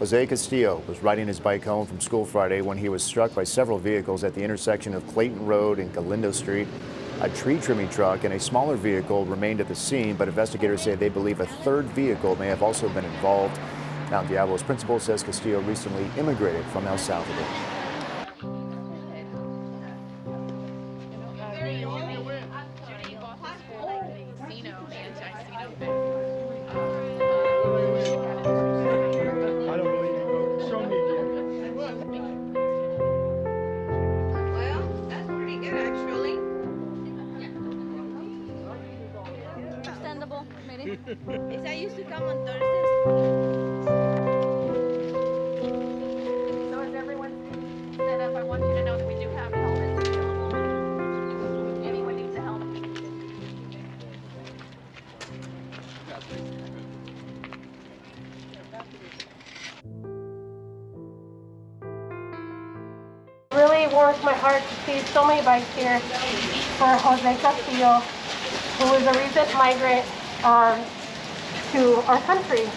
Jose Castillo was riding his bike home from school Friday when he was struck by several vehicles at the intersection of Clayton Road and Galindo Street. A tree trimming truck and a smaller vehicle remained at the scene, but investigators say they believe a third vehicle may have also been involved. Mount Diablo's principal says Castillo recently immigrated from El Salvador. Is I used to come on Thursdays. So as everyone set up, I want you to know that we do have helmets available. If anyone needs a helmet. Really warms my heart to see so many bikes here for Jose Castillo, who is a recent migrant to our country,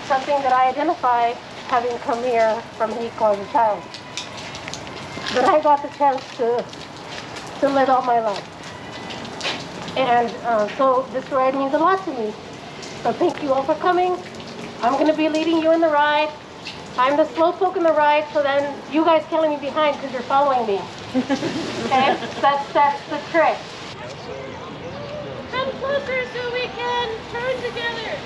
something that I identify having come here from Mexico as a child. But I got the chance to live out my life. And so this ride means a lot to me. So thank you all for coming. I'm going to be leading you in the ride. I'm the slowpoke in the ride, so then you guys can't leave me behind because you're following me. Okay? That's the trick. Come closer so we can turn together.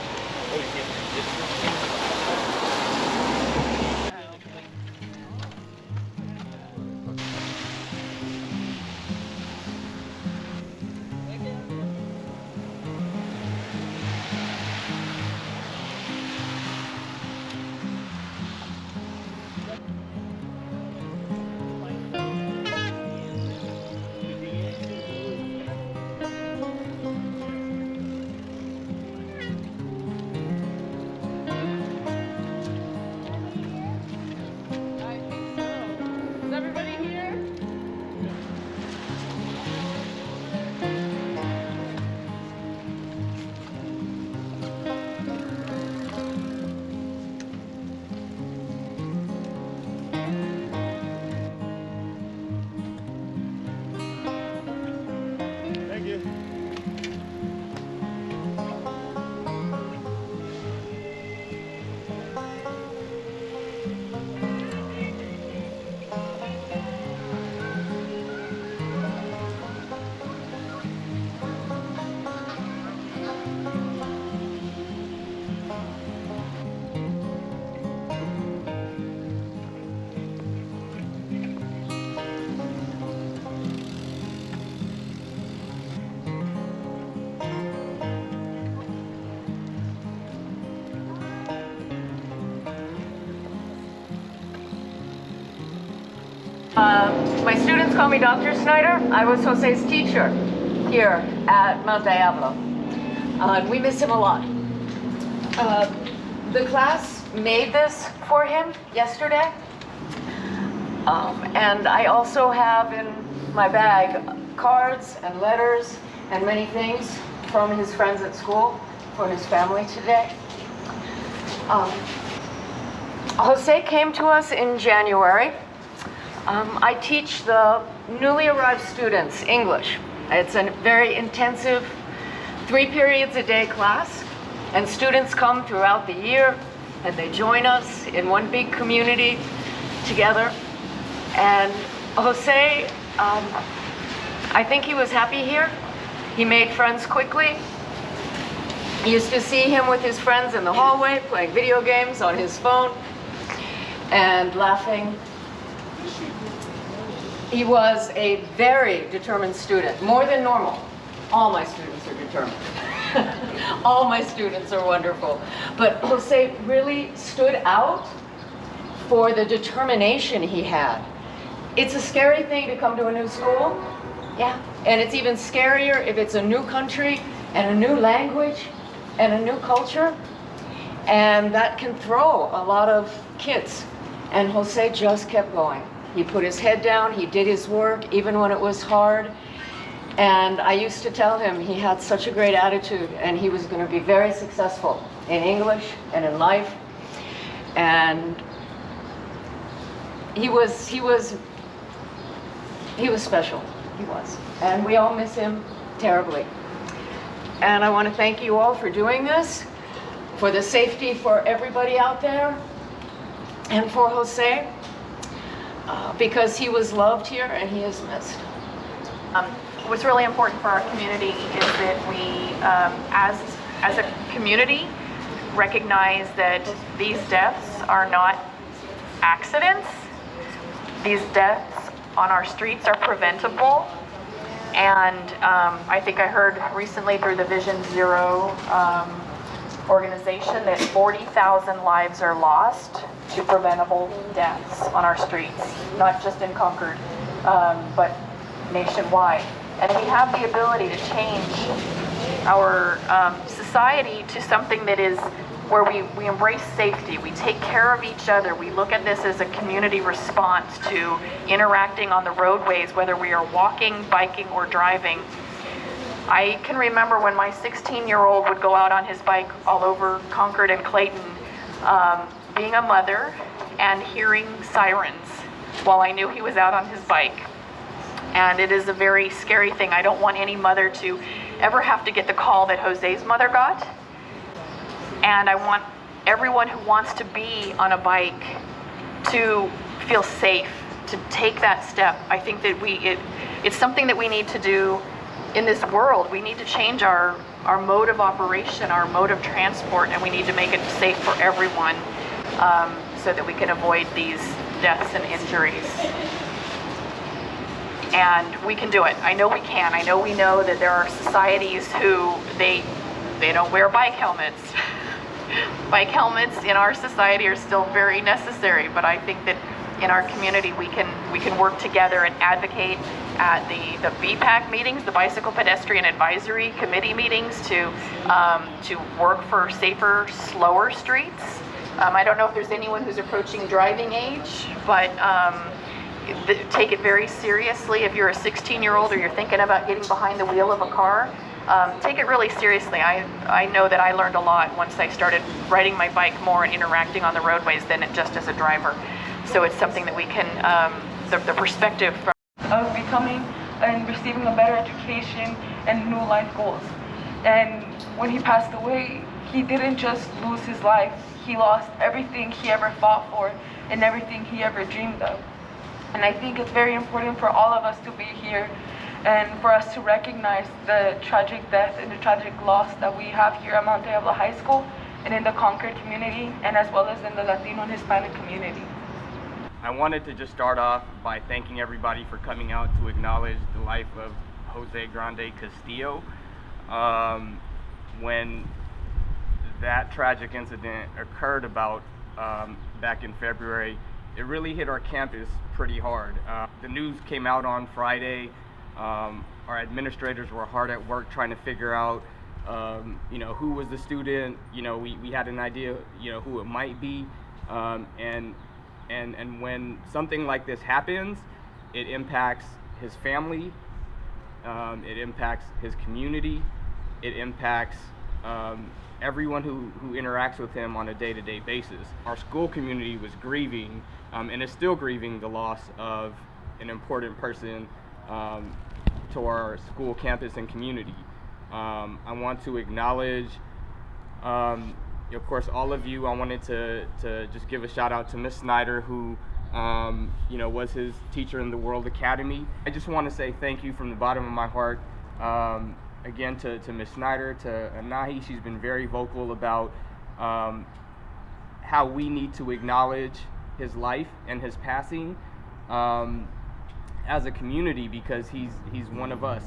My students call me Dr. Snyder. I was Jose's teacher here at Mount Diablo. We miss him a lot. The class made this for him yesterday. And I also have in my bag cards and letters and many things from his friends at school for his family today. Jose came to us in January. I teach the newly arrived students English. It's a very intensive 3 periods a day class, and students come throughout the year and they join us in one big community together. And Jose, I think he was happy here. He made friends quickly. You used to see him with his friends in the hallway playing video games on his phone and laughing. He was a very determined student, more than normal. All my students are determined. All my students are wonderful. But Jose really stood out for the determination he had. It's a scary thing to come to a new school, yeah. And it's even scarier if it's a new country and a new language and a new culture. And that can throw a lot of kids. And Jose just kept going. He put his head down, he did his work, even when it was hard. And I used to tell him he had such a great attitude and he was going to be very successful in English and in life. And he was special. He was. And we all miss him terribly. And I want to thank you all for doing this, for the safety for everybody out there, and for Jose, because he was loved here and he is missed. What's really important for our community is that we, as a community, recognize that these deaths are not accidents. These deaths on our streets are preventable. And I think I heard recently through the Vision Zero organization that 40,000 lives are lost to preventable deaths on our streets, not just in Concord, but nationwide. And we have the ability to change our society to something that is where we embrace safety, we take care of each other, we look at this as a community response to interacting on the roadways, whether we are walking, biking, or driving. I can remember when my 16-year-old would go out on his bike all over Concord and Clayton, being a mother and hearing sirens while I knew he was out on his bike. And it is a very scary thing. I don't want any mother to ever have to get the call that Jose's mother got. And I want everyone who wants to be on a bike to feel safe, to take that step. I think that it's something that we need to do in this world. We need to change our mode of operation, our mode of transport, and we need to make it safe for everyone so that we can avoid these deaths and injuries. And we can do it. I know we can. I know we know that there are societies who they don't wear bike helmets. Bike helmets in our society are still very necessary, but I think that in our community we can work together and advocate at the BPAC meetings, the Bicycle Pedestrian Advisory Committee meetings, to work for safer, slower streets. I don't know if there's anyone who's approaching driving age, but take it very seriously. If you're a 16-year-old or you're thinking about getting behind the wheel of a car, take it really seriously. I know that I learned a lot once I started riding my bike more and interacting on the roadways than just as a driver. So it's something that we can, the perspective from of becoming and receiving a better education and new life goals. And when he passed away, he didn't just lose his life, he lost everything he ever fought for and everything he ever dreamed of. And I think it's very important for all of us to be here and for us to recognize the tragic death and the tragic loss that we have here at Mount Diablo High School and in the Concord community, and as well as in the Latino and Hispanic community. I wanted to just start off by thanking everybody for coming out to acknowledge the life of Jose Castillo. When that tragic incident occurred back in February, it really hit our campus pretty hard. The news came out on Friday. Our administrators were hard at work trying to figure out who was the student. We had an idea who it might be, and when something like this happens, it impacts his family, it impacts his community, it impacts everyone who interacts with him on a day-to-day basis. Our school community was grieving and is still grieving the loss of an important person to our school campus and community. I want to acknowledge of course, all of you. I wanted to just give a shout out to Miss Snyder, who was his teacher in the World Academy. I just want to say thank you from the bottom of my heart again to Miss Snyder, to Anahi. She's been very vocal about how we need to acknowledge his life and his passing as a community, because he's one of us.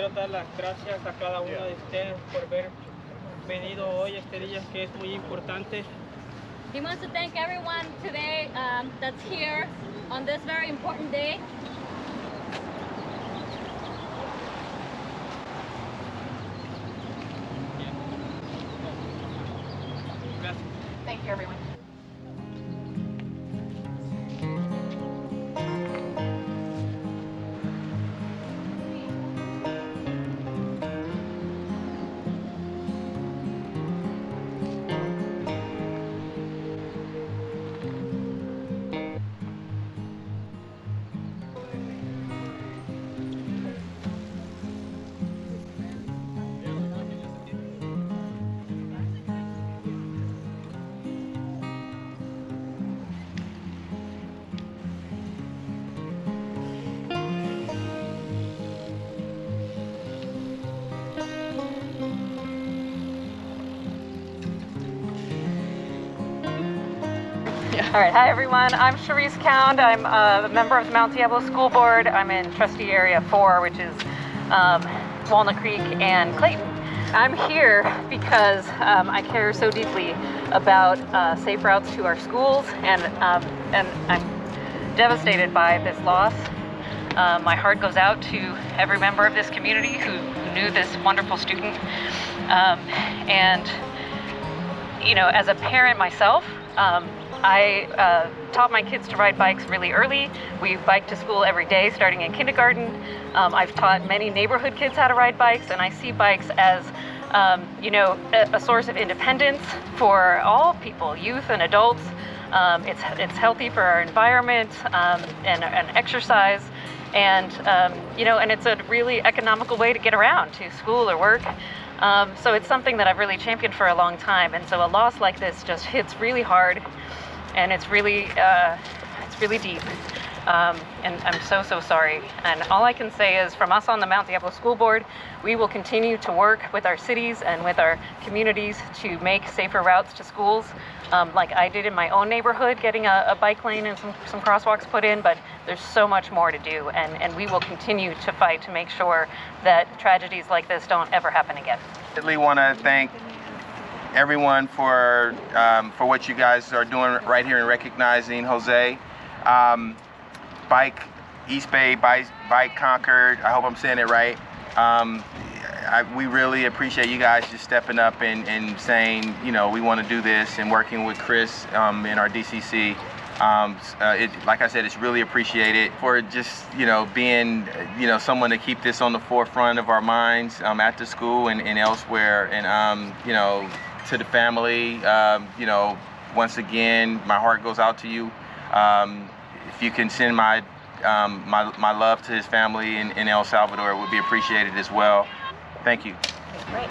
quiero dar las gracias a cada uno de ustedes por haber venido hoy, este día que es muy importante. He wants to thank everyone today that's here on this very important day. Thank you, everyone. All right, hi everyone. I'm Charisse Cound. I'm a member of the Mount Diablo School Board. I'm in Trustee Area 4, which is Walnut Creek and Clayton. I'm here because I care so deeply about safe routes to our schools, and I'm devastated by this loss. My heart goes out to every member of this community who knew this wonderful student. And, you know, as a parent myself, I taught my kids to ride bikes really early. We bike to school every day, starting in kindergarten. I've taught many neighborhood kids how to ride bikes, and I see bikes as, you know, a source of independence for all people, youth and adults. It's healthy for our environment and exercise, and you know, and it's a really economical way to get around to school or work. So it's something that I've really championed for a long time, and so a loss like this just hits really hard. And it's really deep, and I'm so sorry. And all I can say is, from us on the Mount Diablo School Board, we will continue to work with our cities and with our communities to make safer routes to schools, like I did in my own neighborhood, getting a bike lane and some crosswalks put in. But there's so much more to do, and we will continue to fight to make sure that tragedies like this don't ever happen again. I really want to thank everyone for what you guys are doing right here and recognizing Jose. Bike East Bay, Bike Concord, I hope I'm saying it right. We really appreciate you guys just stepping up and saying, you know, we want to do this, and working with Chris in our DCC. Like I said, it's really appreciated for just, you know, being, you know, someone to keep this on the forefront of our minds at the school and elsewhere. And, you know, to the family, you know, once again, my heart goes out to you. If you can send my love to his family in El Salvador, it would be appreciated as well. Thank you. Great.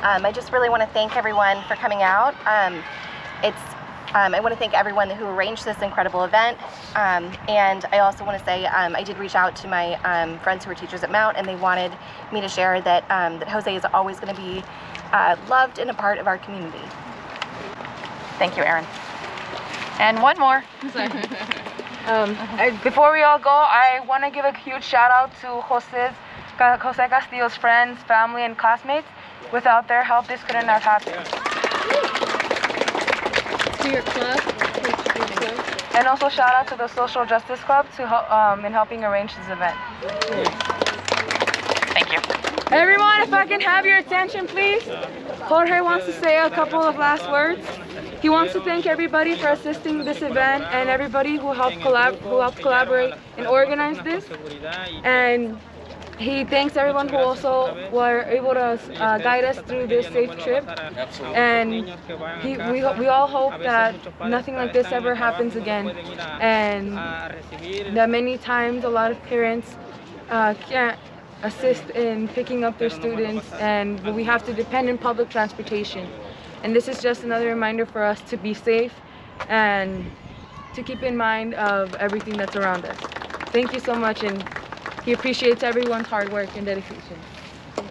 I just really want to thank everyone for coming out. I want to thank everyone who arranged this incredible event. And I also want to say I did reach out to my friends who are teachers at Mount, and they wanted me to share that, that Jose is always going to be loved and a part of our community. Thank you, Erin. And one more. Before we all go, I want to give a huge shout out to Jose Castillo's friends, family, and classmates. Without their help, this couldn't have happened. To your club. And also shout out to the Social Justice Club in helping arrange this event. Thank you. Everyone, if I can have your attention, please. Jorge wants to say a couple of last words. He wants to thank everybody for assisting this event and everybody who helped collaborate and organize this. And he thanks everyone who also were able to guide us through this safe trip. And we all hope that nothing like this ever happens again. And that many times a lot of parents can't assist in picking up their students, and we have to depend on public transportation. And this is just another reminder for us to be safe and to keep in mind of everything that's around us. Thank you so much, and he appreciates everyone's hard work and dedication.